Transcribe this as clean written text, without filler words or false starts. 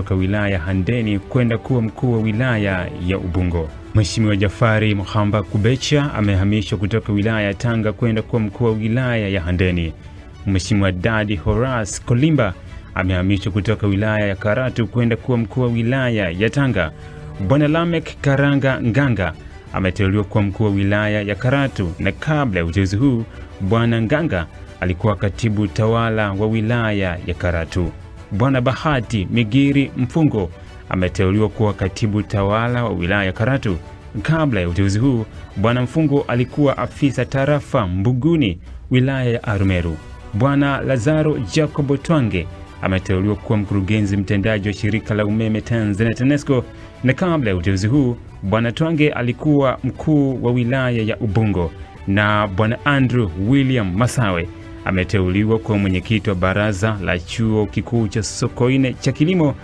kutoka wilaya Handeni kwenda kuwa mkuu wa wilaya ya Ubungo. Mheshimiwa Jafari Muhamba Kubecha amehamishwa kutoka wilaya ya Tanga kwenda kuwa mkuu wa wilaya ya Handeni. Mheshimiwa Dadi Horace Kolimba amehamishwa kutoka wilaya ya Karatu kwenda kuwa mkuu wa wilaya ya Tanga. Bwana Lamek Karanga Nganga ameteuliwa kuwa mkuu wa wilaya ya Karatu, na kabla ya uteuzi huu Bwana Nganga alikuwa katibu tawala wa wilaya ya Karatu. Bwana Bahati Migiri Mfungo ameteuliwa kuwa katibu tawala wa wilaya ya Karatu. Kabla ya uteuzi huu Bwana Mfungo alikuwa afisa tarafa Mbuguni, wilaya ya Arumeru. Bwana Lazaro Jacobo Twange ameteuliwa kuwa mkurugenzi mtendaji wa shirika la umeme Tanzania TANESCO, na kabla ya uteuzi huu Bwana Twange alikuwa mkuu wa wilaya ya Ubungo. Na Bwana Andrew William Masawe ameteuliwa kuwa mwenyekiti wa baraza la chuo kikuu cha Sokoine cha kilimo